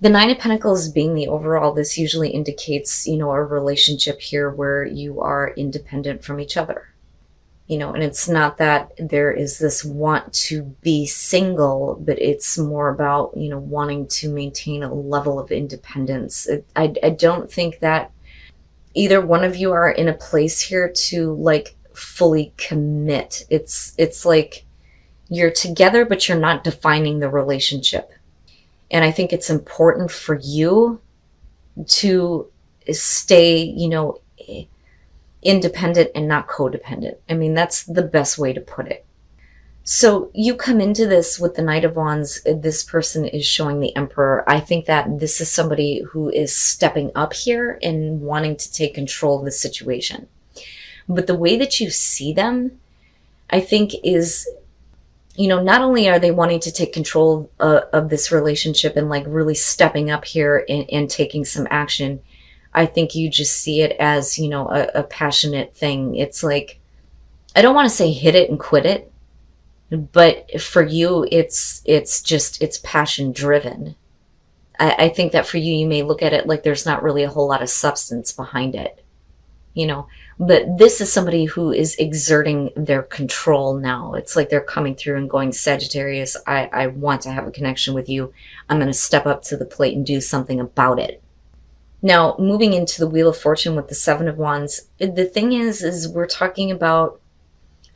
The Nine of Pentacles being the overall, this usually indicates, a relationship here where you are independent from each other. And it's not that there is this want to be single, but it's more about, wanting to maintain a level of independence. I don't think that either one of you are in a place here to like fully commit. It's like you're together, but you're not defining the relationship. And I think it's important for you to stay, independent and not codependent. I mean, that's the best way to put it. So you come into this with the Knight of Wands. This person is showing the Emperor. I think that this is somebody who is stepping up here and wanting to take control of the situation. But the way that you see them, I think is, not only are they wanting to take control of this relationship and like really stepping up here and taking some action, I think you just see it as, a passionate thing. It's like, I don't want to say hit it and quit it, but for you, it's passion driven. I think that for you, you may look at it like there's not really a whole lot of substance behind it, but this is somebody who is exerting their control now. It's like they're coming through and going, Sagittarius, I want to have a connection with you. I'm going to step up to the plate and do something about it. Now, moving into the Wheel of Fortune with the Seven of Wands, the thing is we're talking about,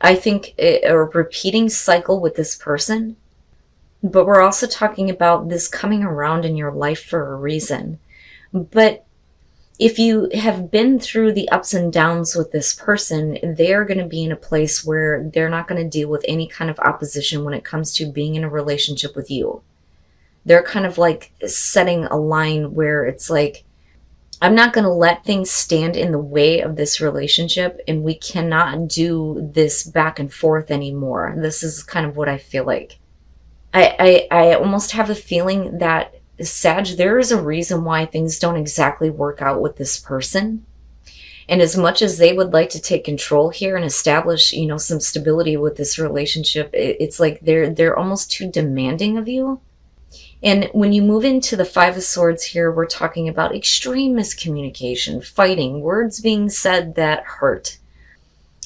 I think, a repeating cycle with this person, but we're also talking about this coming around in your life for a reason. But if you have been through the ups and downs with this person, they're going to be in a place where they're not going to deal with any kind of opposition when it comes to being in a relationship with you. They're kind of like setting a line where it's like, I'm not going to let things stand in the way of this relationship, and we cannot do this back and forth anymore. This is kind of what I feel like. I almost have a feeling that, Sag, there is a reason why things don't exactly work out with this person. And as much as they would like to take control here and establish, some stability with this relationship, it's like they're almost too demanding of you. And when you move into the Five of Swords here, we're talking about extreme miscommunication, fighting, words being said that hurt.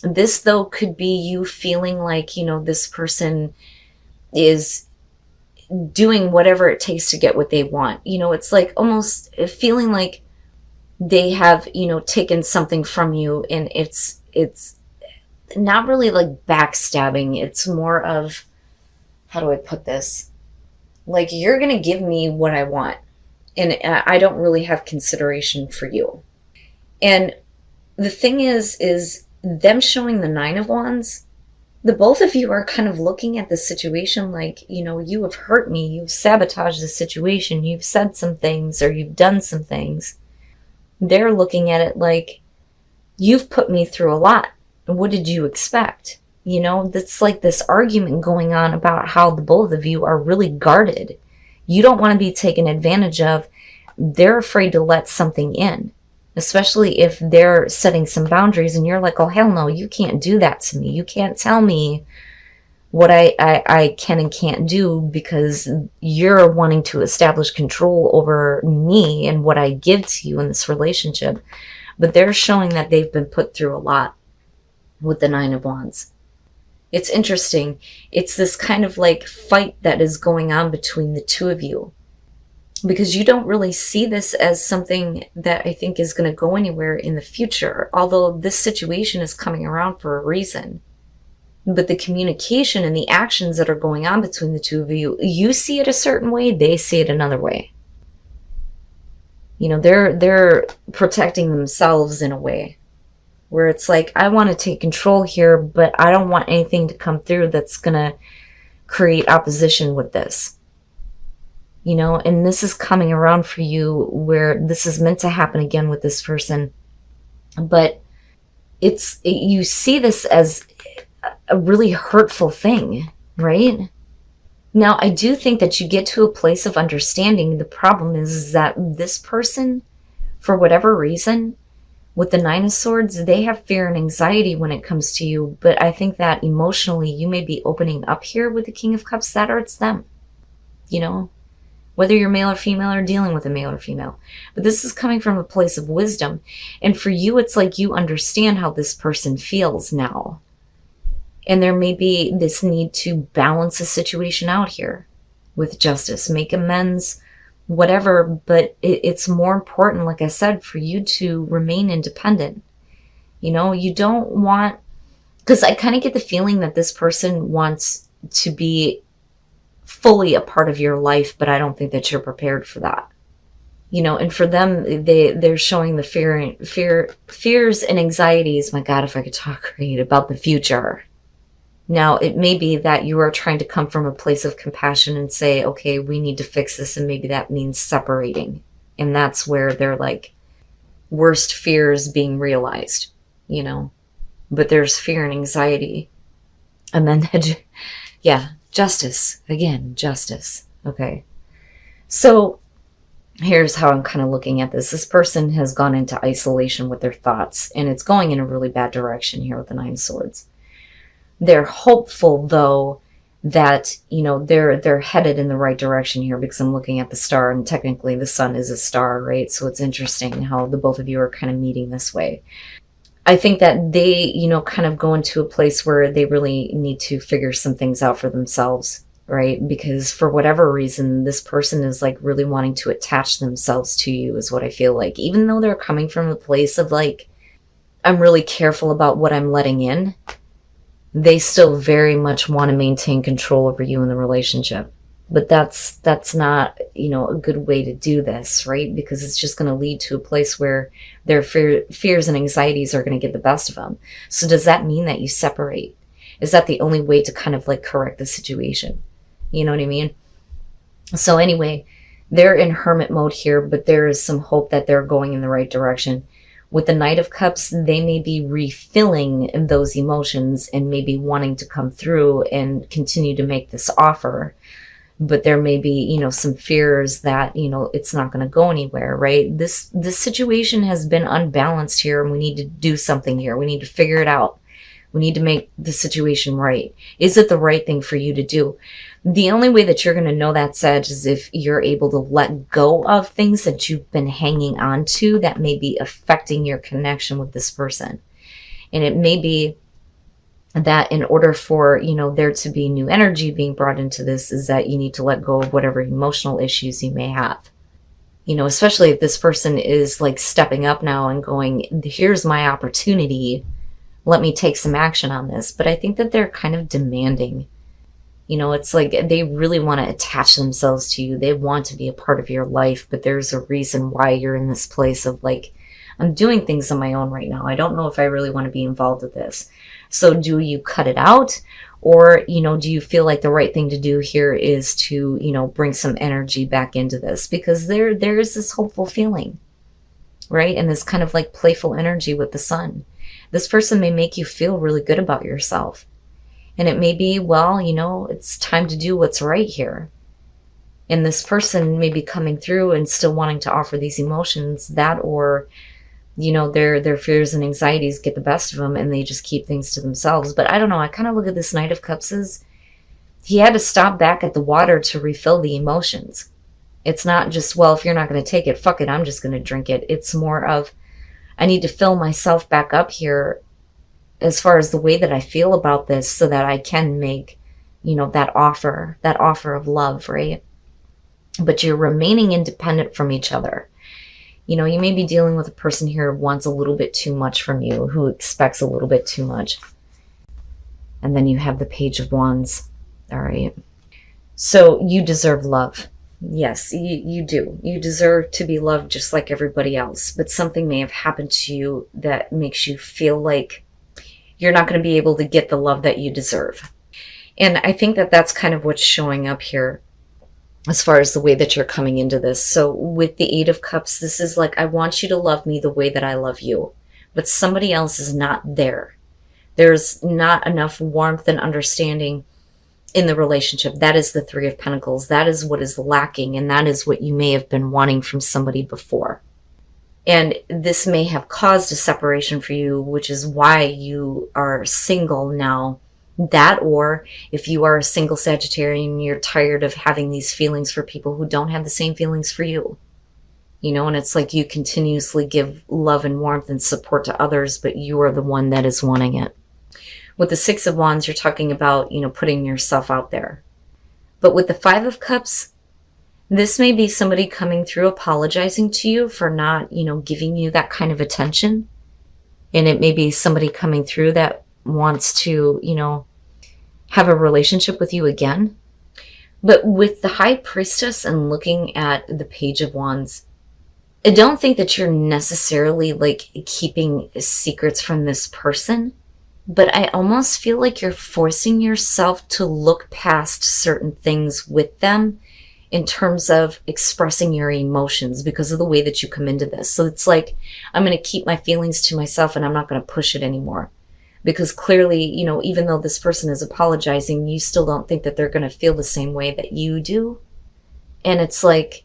This, though, could be you feeling like, this person is doing whatever it takes to get what they want. It's like almost feeling like they have, taken something from you, and it's not really like backstabbing. It's more of, how do I put this? Like, you're going to give me what I want, and I don't really have consideration for you. And the thing is them showing the Nine of Wands, the both of you are kind of looking at the situation like, you have hurt me, you've sabotaged the situation, you've said some things, or you've done some things. They're looking at it like, you've put me through a lot. What did you expect? That's like this argument going on about how the both of you are really guarded. You don't want to be taken advantage of. They're afraid to let something in, especially if they're setting some boundaries and you're like, oh, hell no, you can't do that to me. You can't tell me what I can and can't do, because you're wanting to establish control over me and what I give to you in this relationship. But they're showing that they've been put through a lot with the Nine of Wands. It's interesting. It's this kind of like fight that is going on between the two of you, because you don't really see this as something that I think is going to go anywhere in the future, although this situation is coming around for a reason. But the communication and the actions that are going on between the two of you, you see it a certain way, they see it another way. They're protecting themselves in a way where it's like, I want to take control here, but I don't want anything to come through that's going to create opposition with this. And this is coming around for you where this is meant to happen again with this person. But you see this as a really hurtful thing, right? Now, I do think that you get to a place of understanding. The problem is that this person, for whatever reason, with the Nine of Swords, they have fear and anxiety when it comes to you. But I think that emotionally, you may be opening up here with the King of Cups. That hurts them. whether you're male or female or dealing with a male or female. But this is coming from a place of wisdom. And for you, it's like you understand how this person feels now. And there may be this need to balance a situation out here with justice, make amends, whatever. But it's more important, like I said, for you to remain independent. You know, you don't want, because I kind of get the feeling that this person wants to be fully a part of your life, but I don't think that you're prepared for that. You know, and for them, they're showing the fears and anxieties. My God, if I could talk right, about the future. Now, it may be that you are trying to come from a place of compassion and say, okay, we need to fix this. And maybe that means separating. And that's where their like worst fears being realized, you know, but there's fear and anxiety. And then, yeah, justice. Again, justice. Okay. So here's how I'm kind of looking at this. This person has gone into isolation with their thoughts, and it's going in a really bad direction here with the 9 of Swords. They're hopeful, though, that, you know, they're headed in the right direction here, because I'm looking at the star, and technically the sun is a star, right? So it's interesting how the both of you are kind of meeting this way. I think that they, you know, kind of go into a place where they really need to figure some things out for themselves, right? Because for whatever reason, this person is like really wanting to attach themselves to you, is what I feel like. Even though they're coming from a place of like, I'm really careful about what I'm letting in, they still very much want to maintain control over you in the relationship. But that's not, you know, a good way to do this, right? Because it's just going to lead to a place where their fears and anxieties are going to get the best of them. So does that mean that you separate? Is that the only way to kind of like correct the situation? You know what I mean? So anyway, they're in hermit mode here, but there is some hope that they're going in the right direction. With the Knight of Cups, they may be refilling those emotions and maybe wanting to come through and continue to make this offer. But there may be, you know, some fears that, you know, it's not going to go anywhere, right? This situation has been unbalanced here, and we need to do something here. We need to figure it out. We need to make the situation right. Is it the right thing for you to do? The only way that you're going to know that, Sag, is if you're able to let go of things that you've been hanging on to that may be affecting your connection with this person. And it may be that in order for, you know, there to be new energy being brought into this, is that you need to let go of whatever emotional issues you may have. You know, especially if this person is like stepping up now and going, here's my opportunity. Let me take some action on this. But I think that they're kind of demanding. You know, it's like they really want to attach themselves to you. They want to be a part of your life, but there's a reason why you're in this place of like, I'm doing things on my own right now. I don't know if I really want to be involved with this. So do you cut it out? Or, you know, do you feel like the right thing to do here is to, you know, bring some energy back into this? Because there is this hopeful feeling, right? And this kind of like playful energy with the sun. This person may make you feel really good about yourself. And it may be, well, you know, it's time to do what's right here. And this person may be coming through and still wanting to offer these emotions, that, or, you know, their fears and anxieties get the best of them and they just keep things to themselves. But I don't know. I kind of look at this Knight of Cups as he had to stop back at the water to refill the emotions. It's not just, well, if you're not going to take it, fuck it, I'm just going to drink it. It's more of, I need to fill myself back up here as far as the way that I feel about this, so that I can make, you know, that offer of love, right? But you're remaining independent from each other. You know, you may be dealing with a person here who wants a little bit too much from you, who expects a little bit too much. And then you have the Page of Wands. All right. So you deserve love. Yes, you do. You deserve to be loved just like everybody else. But something may have happened to you that makes you feel like you're not going to be able to get the love that you deserve. And I think that that's kind of what's showing up here as far as the way that you're coming into this. So with the 8 of Cups, this is like, I want you to love me the way that I love you. But somebody else is not there. There's not enough warmth and understanding in the relationship. That is the 3 of Pentacles. That is what is lacking. And that is what you may have been wanting from somebody before. And this may have caused a separation for you, which is why you are single now That, or if you are a single Sagittarian, you're tired of having these feelings for people who don't have the same feelings for you. You know, and it's like you continuously give love and warmth and support to others, but you are the one that is wanting it. With the Six of Wands, you're talking about, you know, putting yourself out there. But with the Five of Cups, this may be somebody coming through apologizing to you for not, you know, giving you that kind of attention. And it may be somebody coming through that wants to, you know, have a relationship with you again. But with the High Priestess and looking at the Page of Wands, I don't think that you're necessarily like keeping secrets from this person, but I almost feel like you're forcing yourself to look past certain things with them in terms of expressing your emotions because of the way that you come into this. So it's like, I'm going to keep my feelings to myself and I'm not going to push it anymore. Because clearly, you know, even though this person is apologizing, you still don't think that they're going to feel the same way that you do. And it's like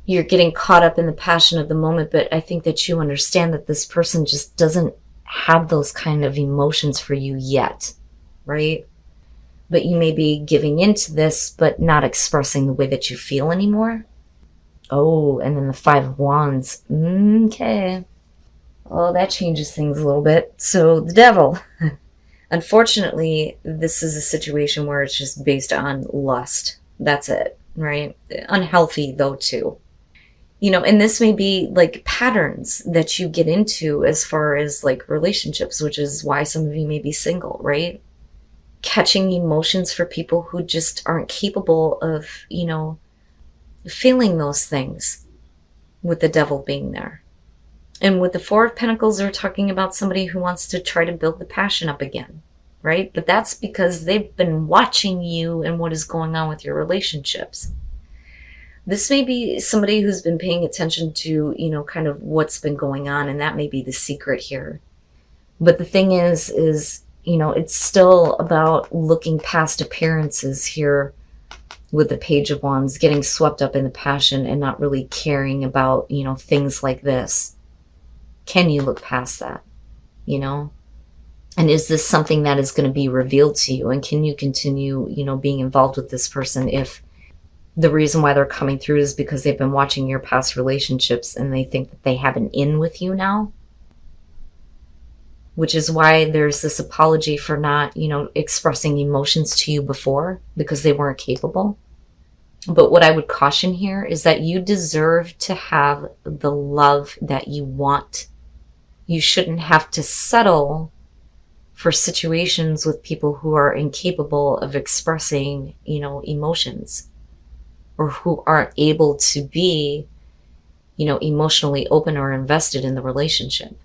you're getting caught up in the passion of the moment, but I think that you understand that this person just doesn't have those kind of emotions for you yet, right? But you may be giving into this, but not expressing the way that you feel anymore. Oh, and then the Five of Wands. Okay. Oh, that changes things a little bit. So the Devil. Unfortunately, this is a situation where it's just based on lust. That's it, right? Unhealthy, though, too. You know, and this may be like patterns that you get into as far as like relationships, which is why some of you may be single, right? Catching emotions for people who just aren't capable of, you know, feeling those things with the Devil being there. And with the Four of Pentacles, they're talking about somebody who wants to try to build the passion up again, right? But that's because they've been watching you and what is going on with your relationships. This may be somebody who's been paying attention to, you know, kind of what's been going on, and that may be the secret here. But the thing is, you know, it's still about looking past appearances here with the Page of Wands, getting swept up in the passion and not really caring about, you know, things like this. Can you look past that, you know? And is this something that is going to be revealed to you? And can you continue, you know, being involved with this person if the reason why they're coming through is because they've been watching your past relationships and they think that they have an in with you now? Which is why there's this apology for not, you know, expressing emotions to you before because they weren't capable. But what I would caution here is that you deserve to have the love that you want. You shouldn't have to settle for situations with people who are incapable of expressing, you know, emotions, or who aren't able to be, you know, emotionally open or invested in the relationship.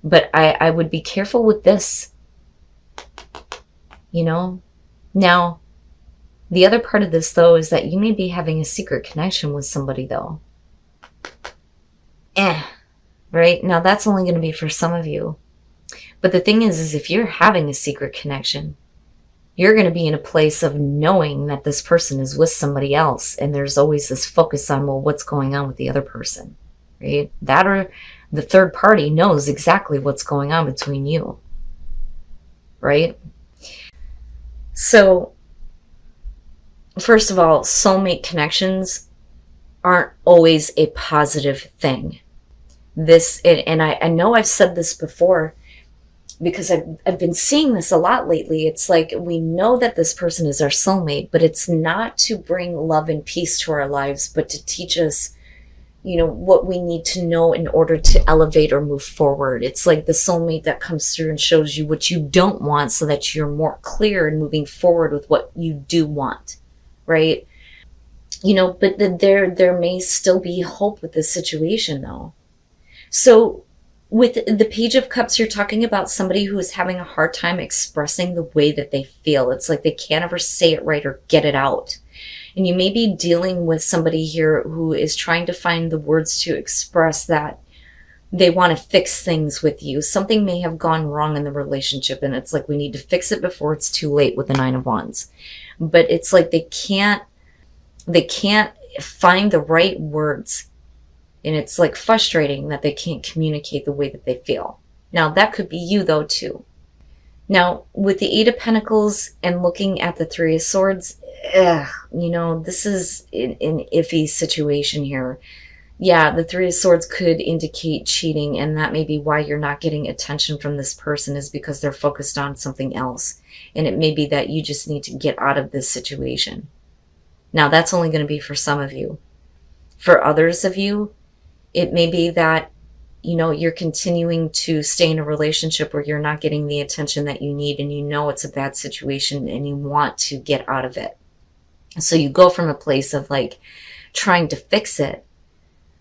But I would be careful with this, you know. Now, the other part of this, though, is that you may be having a secret connection with somebody, though. Right? Now, that's only going to be for some of you. But the thing is if you're having a secret connection, you're going to be in a place of knowing that this person is with somebody else. And there's always this focus on, well, what's going on with the other person, right? That or the third party knows exactly what's going on between you, right? So, first of all, soulmate connections aren't always a positive thing. And I know I've said this before because I've been seeing this a lot lately. It's like we know that this person is our soulmate, but it's not to bring love and peace to our lives, but to teach us, you know, what we need to know in order to elevate or move forward. It's like the soulmate that comes through and shows you what you don't want so that you're more clear in moving forward with what you do want, right? You know, but there may still be hope with this situation, though. So with the Page of Cups, you're talking about somebody who is having a hard time expressing the way that they feel. It's like they can't ever say it right or get it out. And you may be dealing with somebody here who is trying to find the words to express that they want to fix things with you. Something may have gone wrong in the relationship, and it's like we need to fix it before it's too late with the Nine of Wands. But it's like they can't find the right words. And it's like frustrating that they can't communicate the way that they feel. Now, that could be you, though, too. Now, with the Eight of Pentacles and looking at the Three of Swords, this is an iffy situation here. Yeah, the Three of Swords could indicate cheating, and that may be why you're not getting attention from this person, is because they're focused on something else. And it may be that you just need to get out of this situation. Now, that's only going to be for some of you. For others of you, it may be that, you're continuing to stay in a relationship where you're not getting the attention that you need, and it's a bad situation and you want to get out of it. So you go from a place of like trying to fix it,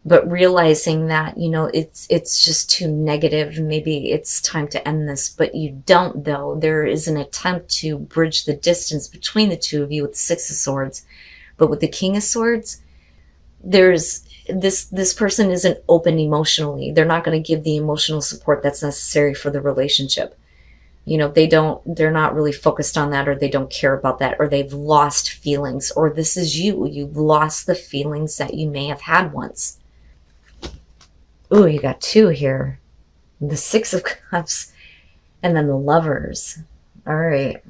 but realizing that, it's just too negative. Maybe it's time to end this, but you don't, though. There is an attempt to bridge the distance between the two of you with the Six of Swords. But with the King of Swords, there's this person isn't open emotionally. They're not going to give the emotional support that's necessary for the relationship. They're not really focused on that, or they don't care about that, or they've lost feelings, or this is you've lost the feelings that you may have had once. Ooh, you got two here. The Six of Cups and then the Lovers. All right.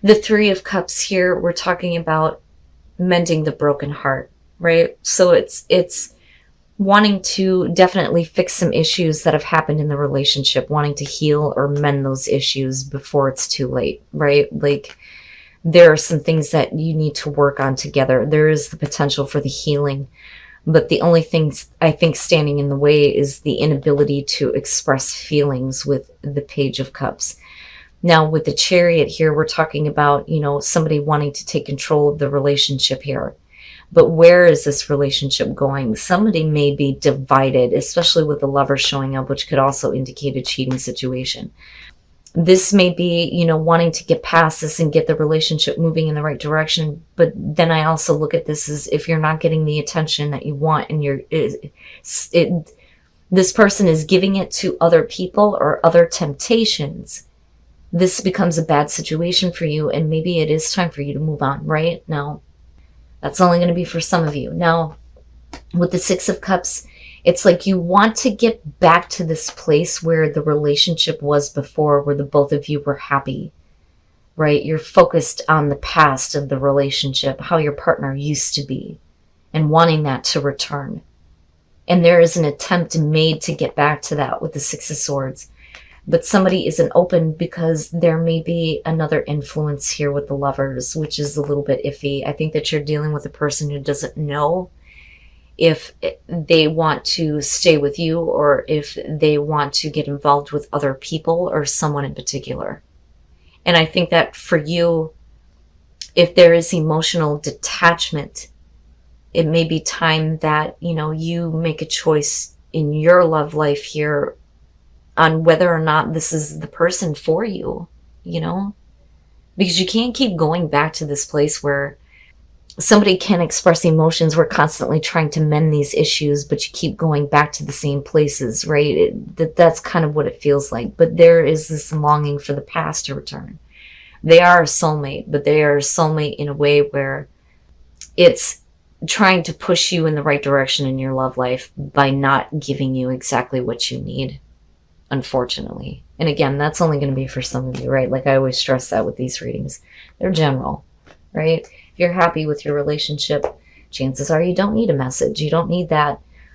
The Three of Cups here, we're talking about mending the broken heart, right? So it's wanting to definitely fix some issues that have happened in the relationship, wanting to heal or mend those issues before it's too late, right? Like, there are some things that you need to work on together. There is the potential for the healing, but the only things I think standing in the way is the inability to express feelings with the Page of Cups. Now, with the Chariot here, we're talking about, somebody wanting to take control of the relationship here. But where is this relationship going? Somebody may be divided, especially with the Lover showing up, which could also indicate a cheating situation. This may be, wanting to get past this and get the relationship moving in the right direction. But then I also look at this as if you're not getting the attention that you want, and this person is giving it to other people or other temptations, this becomes a bad situation for you, and maybe it is time for you to move on, right? Now, that's only going to be for some of you. Now, with the Six of Cups, it's like you want to get back to this place where the relationship was before, where the both of you were happy, right? You're focused on the past of the relationship, how your partner used to be, and wanting that to return. And there is an attempt made to get back to that with the Six of Swords. But somebody isn't open because there may be another influence here with the Lovers, which is a little bit iffy. I think that you're dealing with a person who doesn't know if they want to stay with you or if they want to get involved with other people or someone in particular. And I think that for you, if there is emotional detachment, it may be time that, you make a choice in your love life here on whether or not this is the person for you, because you can't keep going back to this place where somebody can express emotions. We're constantly trying to mend these issues, but you keep going back to the same places, right? That's kind of what it feels like. But there is this longing for the past to return. They are a soulmate, but they are a soulmate in a way where it's trying to push you in the right direction in your love life by not giving you exactly what you need, unfortunately. And again, that's only going to be for some of you, right? Like I always stress that with these readings. They're general, right? If you're happy with your relationship, chances are you don't need a message. You don't need that